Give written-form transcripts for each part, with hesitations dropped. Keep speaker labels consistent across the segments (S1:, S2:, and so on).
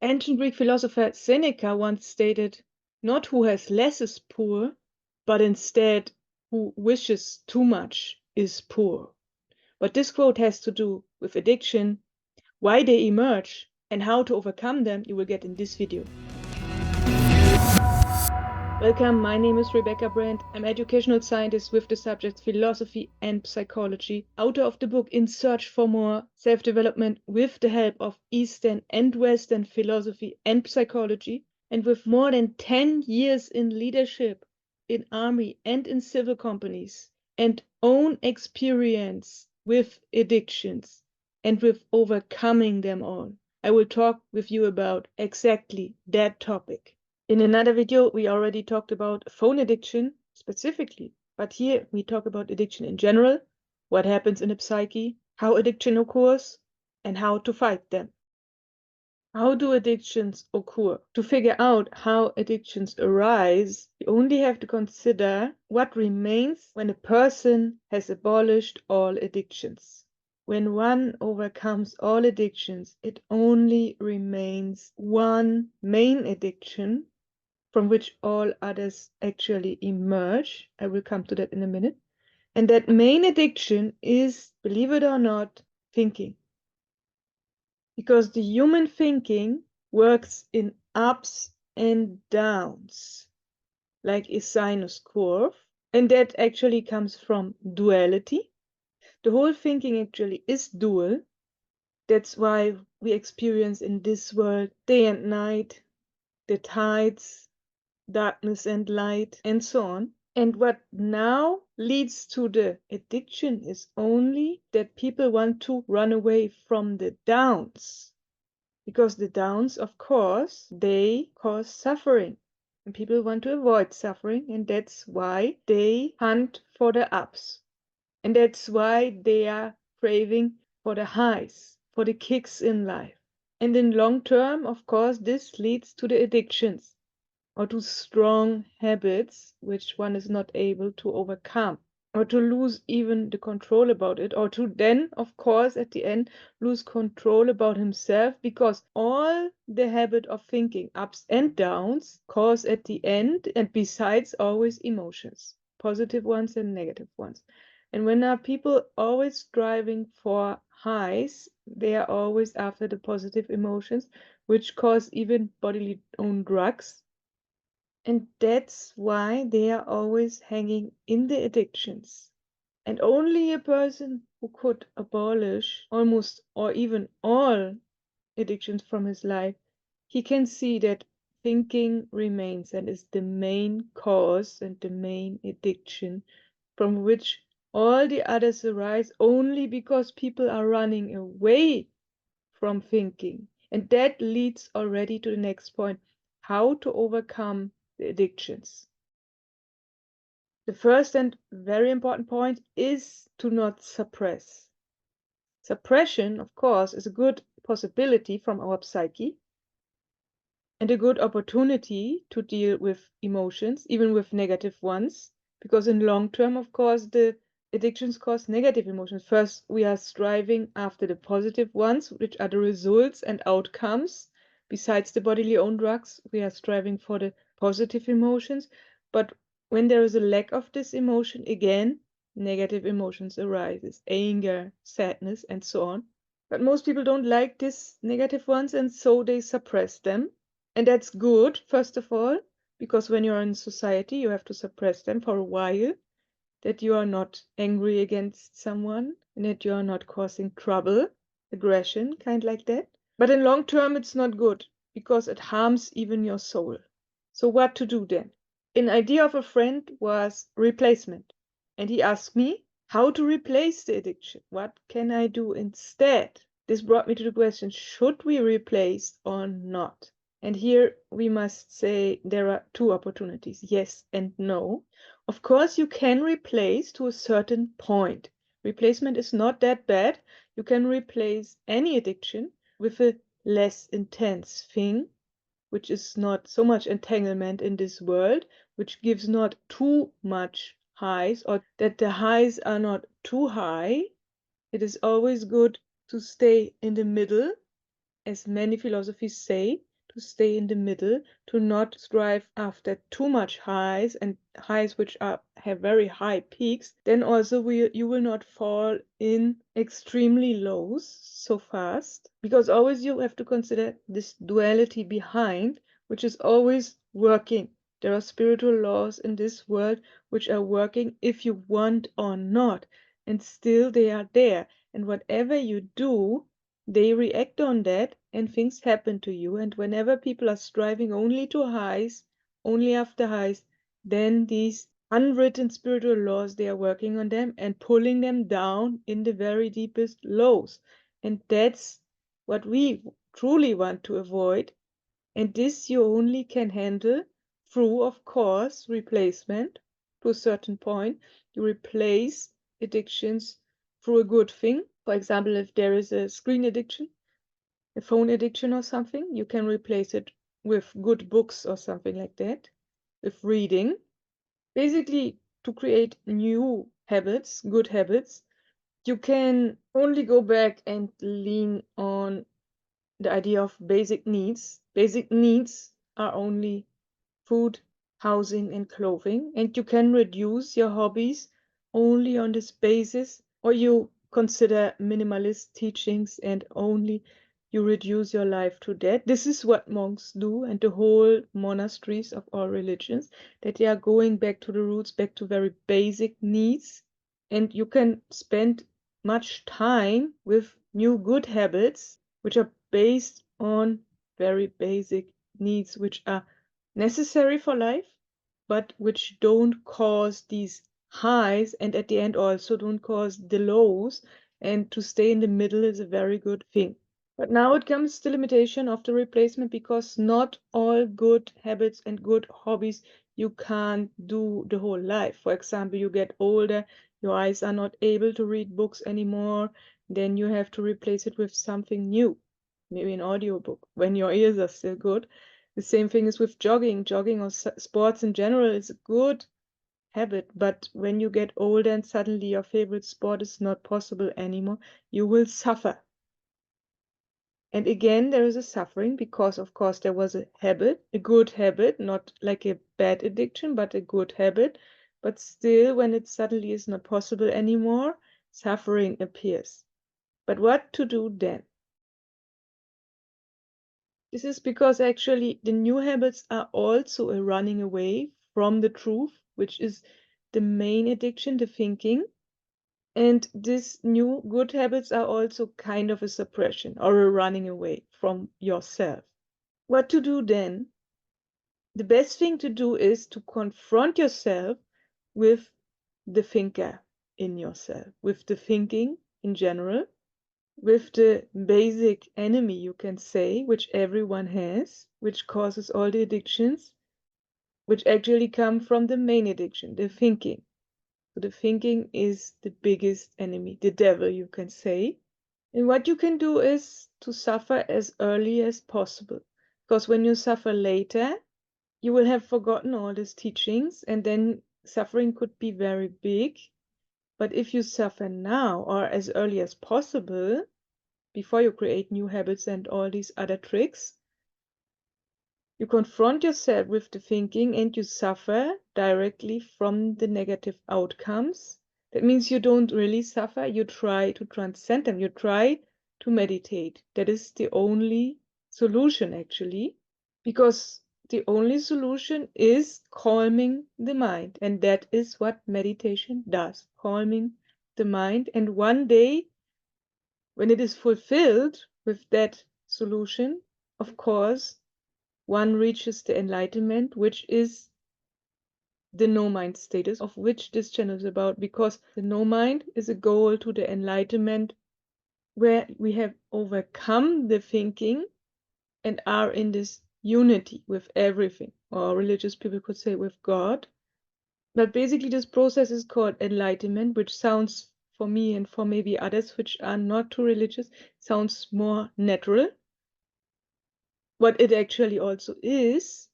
S1: Ancient Greek philosopher Seneca once stated, "Not who has less is poor, but instead who wishes too much is poor." What this quote has to do with addiction, why they emerge, and how to overcome them, you will get in this video. Welcome, my name is Rebecca Brandt. I'm educational scientist with the subjects philosophy and psychology, author of the book In Search for More, Self-Development with the help of Eastern and Western philosophy and psychology, and with more than 10 years in leadership, in army and in civil companies, and own experience with addictions and with overcoming them all. I will talk with you about exactly that topic. In another video, we already talked about phone addiction specifically, but here we talk about addiction in general, what happens in the psyche, how addiction occurs, and how to fight them. How do addictions occur? To figure out how addictions arise, you only have to consider what remains when a person has abolished all addictions. When one overcomes all addictions, it only remains one main addiction from which all others actually emerge. I will come to that in a minute. And that main addiction is, believe it or not, thinking. Because the human thinking works in ups and downs, like a sinus curve. And that actually comes from duality. The whole thinking actually is dual. That's why we experience in this world day and night, the tides, darkness and light, and so on. And what now leads to the addiction is only that people want to run away from the downs. Because the downs, of course, they cause suffering. And people want to avoid suffering, and that's why they hunt for the ups. And that's why they are craving for the highs, for the kicks in life. And in long term, of course, this leads to the addictions, or to strong habits which one is not able to overcome, or to lose even the control about it, or to then, of course, at the end, lose control about himself, because all the habit of thinking ups and downs cause at the end, and besides, always emotions, positive ones and negative ones. And when are people always striving for highs, they are always after the positive emotions, which cause even bodily own drugs. And that's why they are always hanging in the addictions. And only a person who could abolish almost or even all addictions from his life, he can see that thinking remains and is the main cause and the main addiction from which all the others arise, only because people are running away from thinking. And that leads already to the next point, how to overcome the addictions. The first and very important point is to not suppress. Suppression, of course, is a good possibility from our psyche and a good opportunity to deal with emotions, even with negative ones, because in long term, of course, the addictions cause negative emotions. First, we are striving after the positive ones, which are the results and outcomes. Besides the bodily own drugs, we are striving for the positive emotions. But when there is a lack of this emotion, again, negative emotions arises, anger, sadness, and so on. But most people don't like these negative ones, and so they suppress them. And that's good, first of all, because when you're in society, you have to suppress them for a while, that you are not angry against someone, and that you are not causing trouble, aggression, kind like that. But in long term, it's not good, because it harms even your soul. So what to do then? An idea of a friend was replacement. And he asked me how to replace the addiction. What can I do instead? This brought me to the question, should we replace or not? And here we must say there are two opportunities, yes and no. Of course, you can replace to a certain point. Replacement is not that bad. You can replace any addiction with a less intense thing, which is not so much entanglement in this world, which gives not too much highs, or that the highs are not too high. It is always good to stay in the middle, as many philosophies say, to stay in the middle, to not strive after too much highs and highs which have very high peaks, then also you will not fall in extremely lows so fast. Because always you have to consider this duality behind, which is always working. There are spiritual laws in this world which are working if you want or not, and still they are there. And whatever you do, they react on that and things happen to you. And whenever people are striving only to highs, only after highs, then these unwritten spiritual laws, they are working on them and pulling them down in the very deepest lows. And that's what we truly want to avoid. And this you only can handle through, of course, replacement to a certain point. You replace addictions through a good thing. For example, if there is a screen addiction, a phone addiction or something, you can replace it with good books or something like that, with reading. Basically, to create new habits, good habits, you can only go back and lean on the idea of basic needs. Basic needs are only food, housing, and clothing, and you can reduce your hobbies only on this basis, or you consider minimalist teachings and only you reduce your life to that. This is what monks do, and the whole monasteries of all religions, that they are going back to the roots, back to very basic needs, and you can spend much time with new good habits which are based on very basic needs, which are necessary for life, but which don't cause these highs, and at the end also don't cause the lows. And to stay in the middle is a very good thing. But now it comes the limitation of the replacement, because not all good habits and good hobbies you can't do the whole life. For example, you get older, your eyes are not able to read books anymore, then you have to replace it with something new, maybe an audiobook, when your ears are still good. The same thing is with jogging. Jogging or sports in general is a good habit, but when you get older and suddenly your favorite sport is not possible anymore, you will suffer. And again, there is a suffering because, of course, there was a habit, a good habit, not like a bad addiction, but a good habit. But still, when it suddenly is not possible anymore, suffering appears. But what to do then? This is because actually the new habits are also a running away from the truth, which is the main addiction, the thinking. And these new good habits are also kind of a suppression or a running away from yourself. What to do then? The best thing to do is to confront yourself with the thinker in yourself, with the thinking in general, with the basic enemy, you can say, which everyone has, which causes all the addictions, which actually come from the main addiction, the thinking. So the thinking is the biggest enemy, the devil, you can say. And what you can do is to suffer as early as possible. Because when you suffer later, you will have forgotten all these teachings, and then suffering could be very big. But if you suffer now or as early as possible, before you create new habits and all these other tricks, you confront yourself with the thinking and you suffer directly from the negative outcomes. That means you don't really suffer, you try to transcend them, you try to meditate. That is the only solution, actually, because the only solution is calming the mind, and that is what meditation does, calming the mind. And one day, when it is fulfilled with that solution, of course, one reaches the enlightenment, which is the no-mind status, of which this channel is about, because the no-mind is a goal to the enlightenment where we have overcome the thinking and are in this unity with everything, or religious people could say with God. But basically this process is called enlightenment, which sounds, for me and for maybe others which are not too religious, sounds more natural. What it actually also is,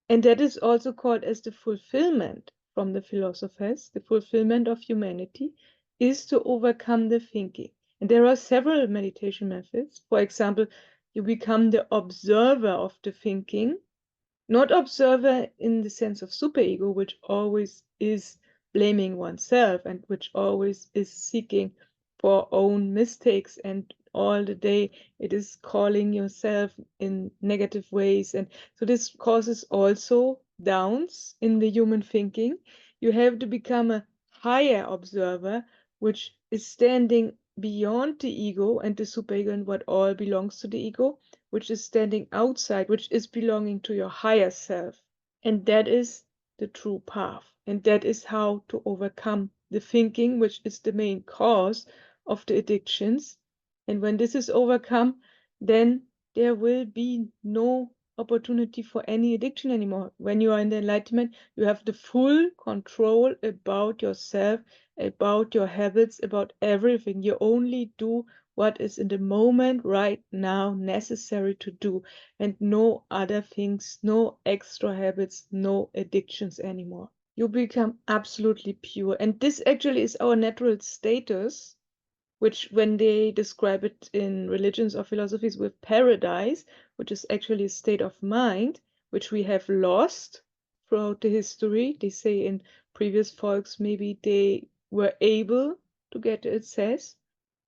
S1: and that is also called as the fulfillment from the philosophers, the fulfillment of humanity, is to overcome the thinking. And there are several meditation methods. For example, You become the observer of the thinking, not observer in the sense of superego, which always is blaming oneself and which always is seeking for own mistakes, and all the day it is calling yourself in negative ways. And so this causes also downs in the human thinking. You have to become a higher observer, which is standing beyond the ego and the superego and what all belongs to the ego, which is standing outside, which is belonging to your higher self. And that is the true path. And that is how to overcome the thinking, which is the main cause of the addictions. And when this is overcome, then there will be no opportunity for any addiction anymore. When you are in the enlightenment, you have the full control about yourself, about your habits, about everything. You only do what is in the moment right now necessary to do, and no other things, no extra habits, no addictions anymore. You become absolutely pure. And this actually is our natural status, which when they describe it in religions or philosophies with paradise, which is actually a state of mind, which we have lost throughout the history. They say in previous folks, maybe they were able to get access.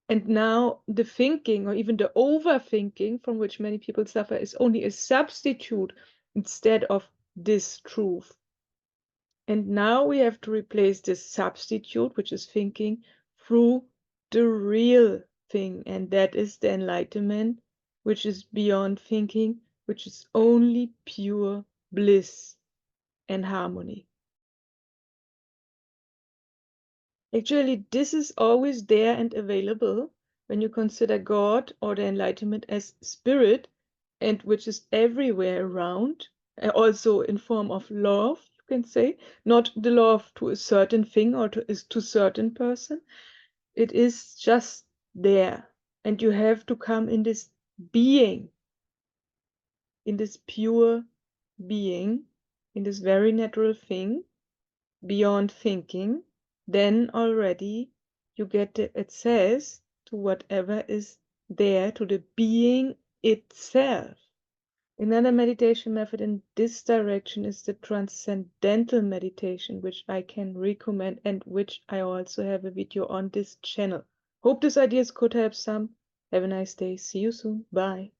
S1: And now the thinking, or even the overthinking from which many people suffer, is only a substitute instead of this truth. And now we have to replace this substitute, which is thinking, through the real thing. And that is the enlightenment, which is beyond thinking, which is only pure bliss and harmony. Actually, this is always there and available when you consider God or the enlightenment as spirit, and which is everywhere around, also in form of love, you can say, not the love to a certain thing or to certain person. It is just there, and you have to come in this being, in this pure being, in this very natural thing, beyond thinking. Then already you get the access to whatever is there, to the being itself. Another meditation method in this direction is the transcendental meditation, which I can recommend and which I also have a video on this channel. Hope these ideas could help some. Have a nice day. See you soon. Bye.